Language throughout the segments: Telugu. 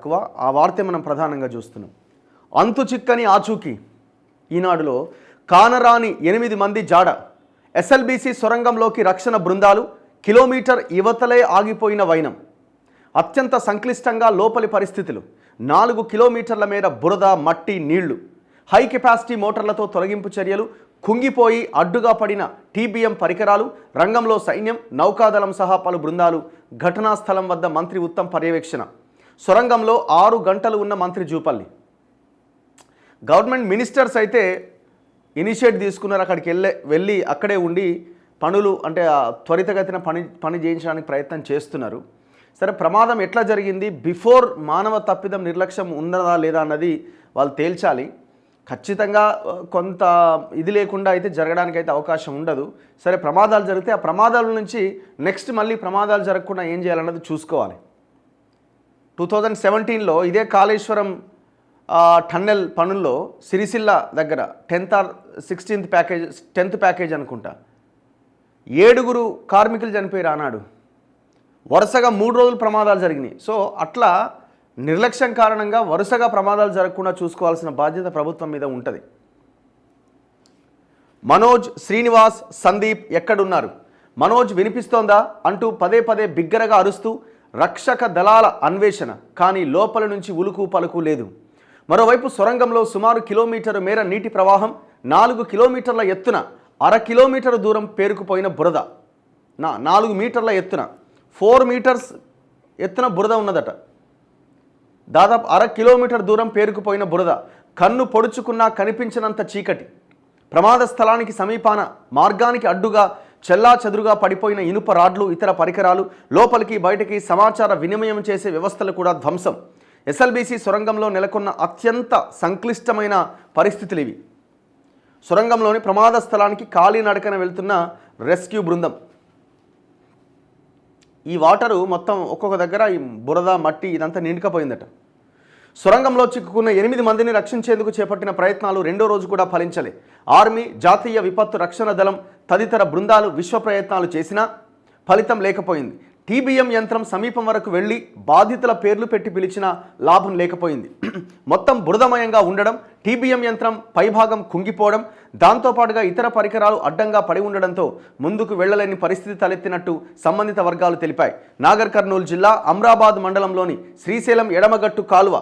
తక్కువ. ఆ వార్తే మనం ప్రధానంగా చూస్తున్నాం. అంతు చిక్కని ఆచూకీ ఈనాడులో కానరాని 8 మంది జాడ. ఎస్ఎల్బీసీ సొరంగంలోకి రక్షణ బృందాలు, కిలోమీటర్ యువతలే ఆగిపోయిన వైనం. అత్యంత సంక్లిష్టంగా లోపలి పరిస్థితులు. 4 కిలోమీటర్ల మేర బురద, మట్టి, నీళ్లు. హై కెపాసిటీ మోటార్లతో తొలగింపు చర్యలు. కుంగిపోయి అడ్డుగా పడిన టీబీఎం పరికరాలు. రంగంలో సైన్యం, నౌకాదళం సహా పలు బృందాలు. ఘటనా స్థలం వద్ద మంత్రి ఉత్తమ్ పర్యవేక్షణ. సొరంగంలో 6 గంటలు ఉన్న మంత్రి జూపల్లి. గవర్నమెంట్ మినిస్టర్స్ అయితే ఇనిషియేట్ తీసుకున్నారు. అక్కడికి వెళ్ళి అక్కడే ఉండి పనులు అంటే త్వరితగతిన పని చేయించడానికి ప్రయత్నం చేస్తున్నారు. సరే, ప్రమాదం ఎట్లా జరిగింది, బిఫోర్ మానవ తప్పిదం నిర్లక్ష్యం ఉన్నదా లేదా అన్నది వాళ్ళు తేల్చాలి. ఖచ్చితంగా కొంత ఇది లేకుండా అయితే జరగడానికి అయితే అవకాశం ఉండదు. సరే, ప్రమాదాలు జరిగితే ఆ ప్రమాదాల నుంచి నెక్స్ట్ మళ్ళీ ప్రమాదాలు జరగకుండా ఏం చేయాలన్నది చూసుకోవాలి. 2017లో ఇదే కాళేశ్వరం టన్నెల్ పనుల్లో సిరిసిల్ల దగ్గర 10th or 10th ప్యాకేజ్ అనుకుంటా 7 కార్మికులు చనిపోయారు ఆనాడు. వరుసగా 3 రోజులు ప్రమాదాలు జరిగినాయి. సో అట్లా నిర్లక్ష్యం కారణంగా వరుసగా ప్రమాదాలు జరగకుండా చూసుకోవాల్సిన బాధ్యత ప్రభుత్వం మీద ఉంటుంది. మనోజ్, శ్రీనివాస్, సందీప్ ఎక్కడున్నారు? మనోజ్ వినిపిస్తోందా అంటూ పదే బిగ్గరగా అరుస్తూ రక్షక దళాల అన్వేషణ. కానీ లోపల నుంచి ఉలుకు పలుకు లేదు. మరోవైపు సొరంగంలో సుమారు కిలోమీటర్ మేర నీటి ప్రవాహం. 4 కిలోమీటర్ల ఎత్తున 1/2 కిలోమీటర్ దూరం పేరుకుపోయిన బురద. 4 మీటర్ల ఎత్తున 4 మీటర్స్ ఎత్తున బురద ఉన్నదట. దాదాపు 1/2 కిలోమీటర్ దూరం పేరుకుపోయిన బురద. కన్ను పొడుచుకున్నా కనిపించినంత చీకటి. ప్రమాద స్థలానికి సమీపాన మార్గానికి అడ్డుగా చెల్లా చెదురుగా పడిపోయిన ఇనుప రాడ్లు, ఇతర పరికరాలు. లోపలికి బయటికి సమాచార వినిమయం చేసే వ్యవస్థలు కూడా ధ్వంసం. ఎస్ఎల్బీసీ సొరంగంలో నెలకొన్న అత్యంత సంక్లిష్టమైన పరిస్థితులు ఇవి. సొరంగంలోని ప్రమాద స్థలానికి కాలినడకన వెళ్తున్న రెస్క్యూ బృందం. ఈ వాటరు మొత్తం ఒక్కొక్క దగ్గర ఈ బురద, మట్టి ఇదంతా నిండుకపోయిందట. సొరంగంలో చిక్కుకున్న 8 మందిని రక్షించేందుకు చేపట్టిన ప్రయత్నాలు 2వ రోజు కూడా ఫలించలే. ఆర్మీ, జాతీయ విపత్తు రక్షణ దళం తదితర బృందాలు విశ్వ ప్రయత్నాలు చేసినా ఫలితం లేకపోయింది. టీబీఎం యంత్రం సమీపం వరకు వెళ్ళి బాధితుల పేర్లు పెట్టి పిలిచినా లాభం లేకపోయింది. మొత్తం బురదమయంగా ఉండడం, టీబీఎం యంత్రం పైభాగం కుంగిపోవడం, దాంతోపాటుగా ఇతర పరికరాలు అడ్డంగా పడి ఉండడంతో ముందుకు వెళ్లలేని పరిస్థితి తలెత్తినట్టు సంబంధిత వర్గాలు తెలిపాయి. నాగర్ కర్నూలు జిల్లా అమ్రాబాద్ మండలంలోని శ్రీశైలం ఎడమగట్టు కాలువ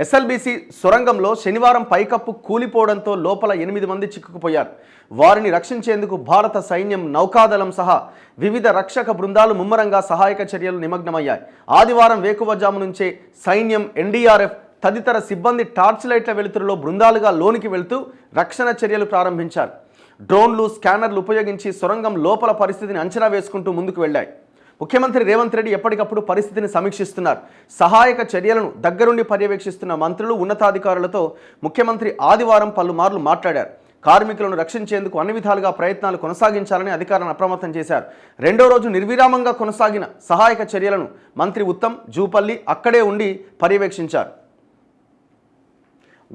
ఎస్ఎల్బీసీ సొరంగంలో శనివారం పైకప్పు కూలిపోవడంతో లోపల 8 మంది చిక్కుకుపోయారు. వారిని రక్షించేందుకు భారత సైన్యం, నౌకాదళం సహా వివిధ రక్షక బృందాలు ముమ్మరంగా సహాయక చర్యలు నిమగ్నమయ్యాయి. ఆదివారం వేకువజాము నుంచే సైన్యం, ఎన్డీఆర్ఎఫ్ తదితర సిబ్బంది టార్చ్ లైట్ల వెలుతురులో బృందాలుగా లోనికి వెళుతూ రక్షణ చర్యలు ప్రారంభించారు. డ్రోన్లు, స్కానర్లు ఉపయోగించి సొరంగం లోపల పరిస్థితిని అంచనా వేసుకుంటూ ముందుకు వెళ్లాయి. ముఖ్యమంత్రి రేవంత్ రెడ్డి ఎప్పటికప్పుడు పరిస్థితిని సమీక్షిస్తున్నారు. సహాయక చర్యలను దగ్గరుండి పర్యవేక్షిస్తున్న మంత్రులు, ఉన్నతాధికారులతో ముఖ్యమంత్రి ఆదివారం పలుమార్లు మాట్లాడారు. కార్మికులను రక్షించేందుకు అన్ని విధాలుగా ప్రయత్నాలు కొనసాగించాలని అధికారులను అప్రమత్తం చేశారు. 2వ రోజు నిర్విరామంగా కొనసాగిన సహాయక చర్యలను మంత్రి ఉత్తమ్, జూపల్లి అక్కడే ఉండి పర్యవేక్షించారు.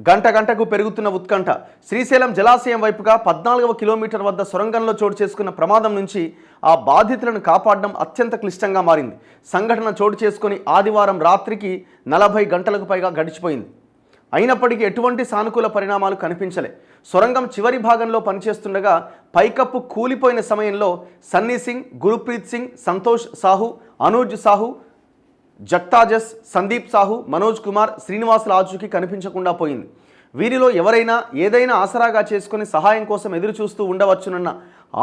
గంటకు పెరుగుతున్న ఉత్కంఠ. శ్రీశైలం జలాశయం వైపుగా 14వ కిలోమీటర్ వద్ద సొరంగంలో చోటు చేసుకున్న ప్రమాదం నుంచి ఆ బాధితులను కాపాడడం అత్యంత క్లిష్టంగా మారింది. సంఘటన చోటు చేసుకుని ఆదివారం రాత్రికి 40 గంటలకు పైగా గడిచిపోయింది. అయినప్పటికీ ఎటువంటి సానుకూల పరిణామాలు కనిపించలే. సొరంగం చివరి భాగంలో పనిచేస్తుండగా పైకప్పు కూలిపోయిన సమయంలో సన్నీ సింగ్, గురుప్రీత్ సింగ్, సంతోష్ సాహు, అనూజ్ సాహు, జక్తాజస్, సందీప్ సాహు, మనోజ్ కుమార్, శ్రీనివాసుల ఆచూకీ కనిపించకుండా పోయింది. వీరిలో ఎవరైనా ఏదైనా ఆసరాగా చేసుకుని సహాయం కోసం ఎదురు చూస్తూ ఉండవచ్చునన్న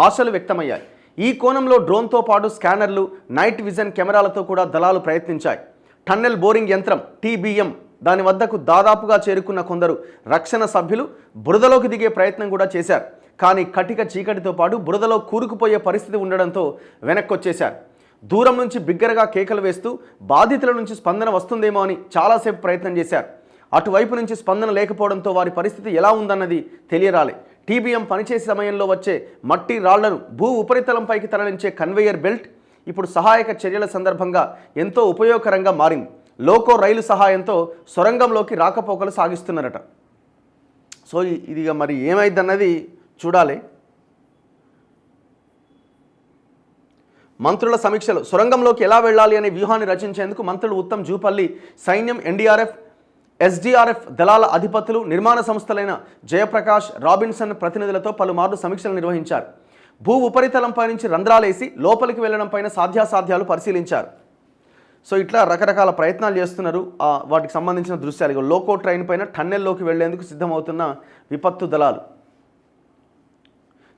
ఆశలు వ్యక్తమయ్యాయి. ఈ కోణంలో డ్రోన్తో పాటు స్కానర్లు, నైట్ విజన్ కెమెరాలతో కూడా దళాలు ప్రయత్నించాయి. టన్నెల్ బోరింగ్ యంత్రం టీబీఎం దాని వద్దకు దాదాపుగా చేరుకున్న కొందరు రక్షణ సభ్యులు బురదలోకి దిగే ప్రయత్నం కూడా చేశారు. కానీ కటిక చీకటితో పాటు బురదలో కూరుకుపోయే పరిస్థితి ఉండడంతో వెనక్కొచ్చేశారు. దూరం నుంచి బిగ్గరగా కేకలు వేస్తూ బాధితుల నుంచి స్పందన వస్తుందేమో అని చాలాసేపు ప్రయత్నం చేశారు. అటువైపు నుంచి స్పందన లేకపోవడంతో వారి పరిస్థితి ఎలా ఉందన్నది తెలియరాలే. టీబీఎం పనిచేసే సమయంలో వచ్చే మట్టి రాళ్లను భూ ఉపరితలంపైకి తరలించే కన్వేయర్ బెల్ట్ ఇప్పుడు సహాయక చర్యల సందర్భంగా ఎంతో ఉపయోగకరంగా మారింది. లోకో రైలు సహాయంతో సొరంగంలోకి రాకపోకలు సాగిస్తున్నారట. సో ఇది మరి ఏమైందన్నది చూడాలి. మంత్రుల సమీక్షలు. సొరంగంలోకి ఎలా వెళ్లాలి అనే వ్యూహాన్ని రచించేందుకు మంత్రులు ఉత్తమ్ జూపల్లి, సైన్యం, ఎన్డీఆర్ఎఫ్, ఎస్డీఆర్ఎఫ్ దళాల అధిపతులు, నిర్మాణ సంస్థలైన జయప్రకాష్, రాబిన్సన్ ప్రతినిధులతో పలుమార్లు సమీక్షలు నిర్వహించారు. భూ ఉపరితలంపై నుంచి రంధ్రాలేసి లోపలికి వెళ్లడంపైన సాధ్యాసాధ్యాలు పరిశీలించారు. సో ఇట్లా రకరకాల ప్రయత్నాలు చేస్తున్నారు. వాటికి సంబంధించిన దృశ్యాలు లోకో ట్రైన్ పైన టన్నెల్లోకి వెళ్లేందుకు సిద్ధమవుతున్న విపత్తు దళాలు,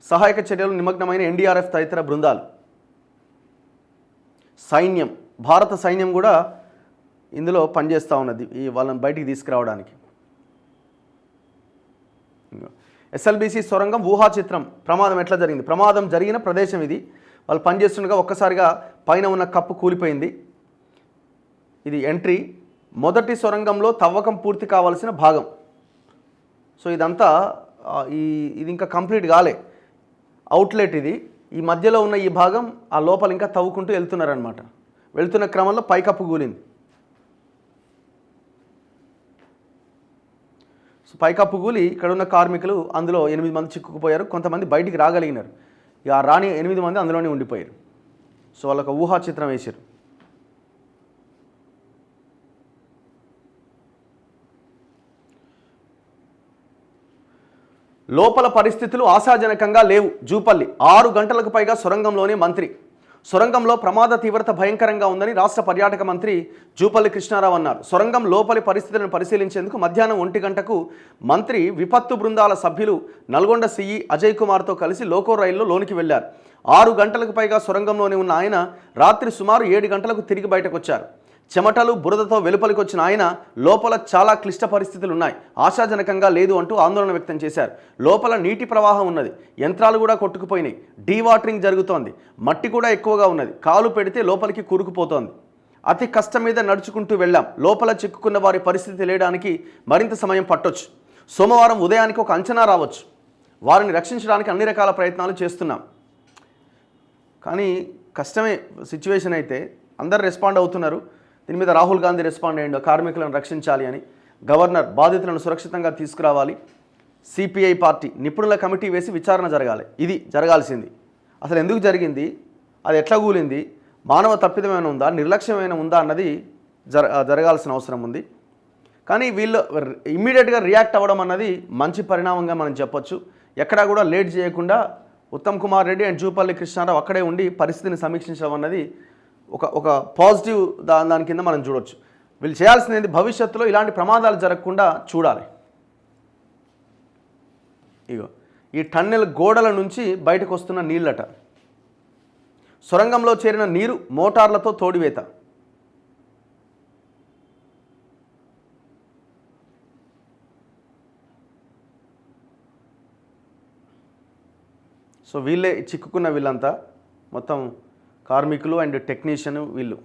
సహాయక చర్యలు నిమగ్నమైన ఎన్డీఆర్ఎఫ్ తదితర బృందాలు, సైన్యం, భారత సైన్యం కూడా ఇందులో పనిచేస్తూ ఉన్నది వాళ్ళని బయటికి తీసుకురావడానికి. ఎస్ఎల్బీసీ సొరంగం ఊహా చిత్రం. ప్రమాదం ఎట్లా జరిగింది? ప్రమాదం జరిగిన ప్రదేశం ఇది. వాళ్ళు పనిచేస్తుండగా ఒక్కసారిగా పైన ఉన్న కప్పు కూలిపోయింది. ఇది ఎంట్రీ. మొదటి సొరంగంలో తవ్వకం పూర్తి కావాల్సిన భాగం. సో ఇదంతా ఇది ఇంకా కంప్లీట్ కాలే, అవుట్లెట్ ఇది. ఈ మధ్యలో ఉన్న ఈ భాగం ఆ లోపల ఇంకా తవ్వుకుంటూ వెళ్తున్నారనమాట. వెళ్తున్న క్రమంలో పైకప్పు కూలింది. సో పైకప్పు కూలి ఇక్కడ ఉన్న కార్మికులు అందులో 8 మంది చిక్కుకుపోయారు. కొంతమంది బయటికి రాగలిగినారు. ఇక ఆ రాని 8 మంది అందులోనే ఉండిపోయారు. సో వాళ్ళొక ఊహా చిత్రం వేశారు. లోపల పరిస్థితులు ఆశాజనకంగా లేవు. జూపల్లి 6 గంటలకు పైగా సొరంగంలోనే మంత్రి. సొరంగంలో ప్రమాద తీవ్రత భయంకరంగా ఉందని రాష్ట్ర పర్యాటక మంత్రి జూపల్లి కృష్ణారావు అన్నారు. సొరంగం లోపలి పరిస్థితులను పరిశీలించేందుకు మధ్యాహ్నం 1 గంటకు మంత్రి విపత్తు బృందాల సభ్యులు నల్గొండ సీఈ అజయ్ కుమార్తో కలిసి లోకో రైల్లో లోనికి వెళ్లారు. 6 గంటలకు పైగా సొరంగంలోనే ఉన్న ఆయన రాత్రి సుమారు 7 గంటలకు తిరిగి బయటకు వచ్చారు. చెమటలు, బురదతో వెలుపలికి వచ్చిన ఆయన లోపల చాలా క్లిష్ట పరిస్థితులు ఉన్నాయి, ఆశాజనకంగా లేదు అంటూ ఆందోళన వ్యక్తం చేశారు. లోపల నీటి ప్రవాహం ఉన్నది, యంత్రాలు కూడా కొట్టుకుపోయినాయి, డీవాటరింగ్ జరుగుతోంది, మట్టి కూడా ఎక్కువగా ఉన్నది, కాలు పెడితే లోపలికి కూరుకుపోతోంది. అతి కష్టం మీద నడుచుకుంటూ వెళ్ళాం. లోపల చిక్కుకున్న వారి పరిస్థితి తెలియడానికి మరింత సమయం పట్టొచ్చు. సోమవారం ఉదయానికి ఒక అంచనా రావచ్చు. వారిని రక్షించడానికి అన్ని రకాల ప్రయత్నాలు చేస్తున్నాం. కానీ కష్టమే సిచ్యువేషన్. అయితే అందరు రెస్పాండ్ అవుతున్నారు. దీని మీద రాహుల్ గాంధీ రెస్పాండ్ అయ్యిండు, కార్మికులను రక్షించాలి అని. గవర్నర్ బాధితులను సురక్షితంగా తీసుకురావాలి. సిపిఐ పార్టీ నిపుణుల కమిటీ వేసి విచారణ జరగాలి. ఇది జరగాల్సింది. అసలు ఎందుకు జరిగింది, అది ఎట్లా కూలింది, మానవ తప్పిదమైనా ఉందా, నిర్లక్ష్యమైన ఉందా అన్నది జరగాల్సిన అవసరం ఉంది. కానీ వీళ్ళు ఇమ్మీడియట్గా రియాక్ట్ అవ్వడం అన్నది మంచి పరిణామంగా మనం చెప్పొచ్చు. ఎక్కడా కూడా లేట్ చేయకుండా ఉత్తమ్ కుమార్ రెడ్డి అండ్ జూపల్లి కృష్ణారావు అక్కడే ఉండి పరిస్థితిని సమీక్షించడం అన్నది ఒక పాజిటివ్ దాని కింద మనం చూడవచ్చు. వీళ్ళు చేయాల్సింది భవిష్యత్తులో ఇలాంటి ప్రమాదాలు జరగకుండా చూడాలి. ఇగో ఈ టన్నెల్ గోడల నుంచి బయటకు వస్తున్న నీళ్ళట. సొరంగంలో చేరిన నీరు మోటార్లతో తోడివేత. సో వీళ్ళే చిక్కుకున్న వీళ్ళంతా మొత్తం కార్మికులు అండ్ టెక్నీషియన్. వీళ్ళు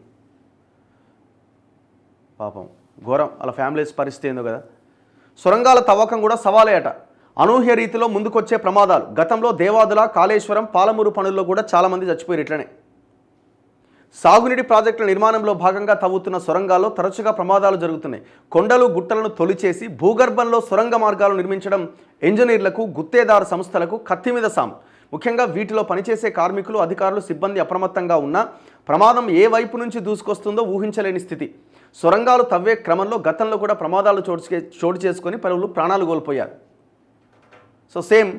పాపం ఘోరం, వాళ్ళ ఫ్యామిలీస్ పరిస్థితి ఏందో కదా. సొరంగాల తవ్వకం కూడా సవాలే అట. అనూహ్య రీతిలో ముందుకొచ్చే ప్రమాదాలు. గతంలో దేవాదుల, కాళేశ్వరం, పాలమూరు పనుల్లో కూడా చాలామంది చచ్చిపోయారు ఇట్లనే. సాగునీటి ప్రాజెక్టుల నిర్మాణంలో భాగంగా తవ్వుతున్న సొరంగాల్లో తరచుగా ప్రమాదాలు జరుగుతున్నాయి. కొండలు, గుట్టలను తొలిచేసి భూగర్భంలో సొరంగ మార్గాలు నిర్మించడం ఇంజనీర్లకు, గుత్తేదారు సంస్థలకు కత్తి మీద సాము. ముఖ్యంగా వీటిలో పనిచేసే కార్మికులు, అధికారులు, సిబ్బంది అప్రమత్తంగా ఉన్నా ప్రమాదం ఏ వైపు నుంచి దూసుకొస్తుందో ఊహించలేని స్థితి. సొరంగాలు తవ్వే క్రమంలో గతంలో కూడా ప్రమాదాలు చోటు చేసుకొని పలువురు ప్రాణాలు కోల్పోయారు. సో సేమ్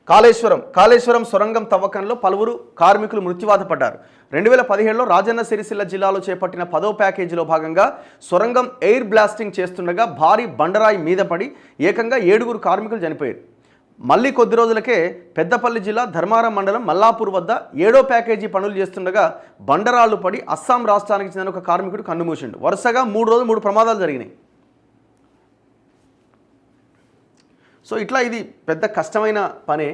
కాళేశ్వరం సొరంగం తవ్వకంలో పలువురు కార్మికులు మృత్యువాత పడ్డారు. 2017లో రాజన్న సిరిసిల్ల జిల్లాలో చేపట్టిన 10వ ప్యాకేజీలో భాగంగా సొరంగం ఎయిర్ బ్లాస్టింగ్ చేస్తుండగా భారీ బండరాయి మీద పడి ఏకంగా 7 కార్మికులు చనిపోయారు. మళ్ళీ కొద్ది రోజులకే పెద్దపల్లి జిల్లా ధర్మారం మండలం మల్లాపూర్ వద్ద 7వ ప్యాకేజీ పనులు చేస్తుండగా బండరాళ్లు పడి అస్సాం రాష్ట్రానికి చెందిన ఒక కార్మికుడు కన్నుమూసిండు. వరుసగా 3 రోజులు 3 ప్రమాదాలు జరిగినాయి. సో ఇట్లా ఇది పెద్ద కష్టమైన పనే.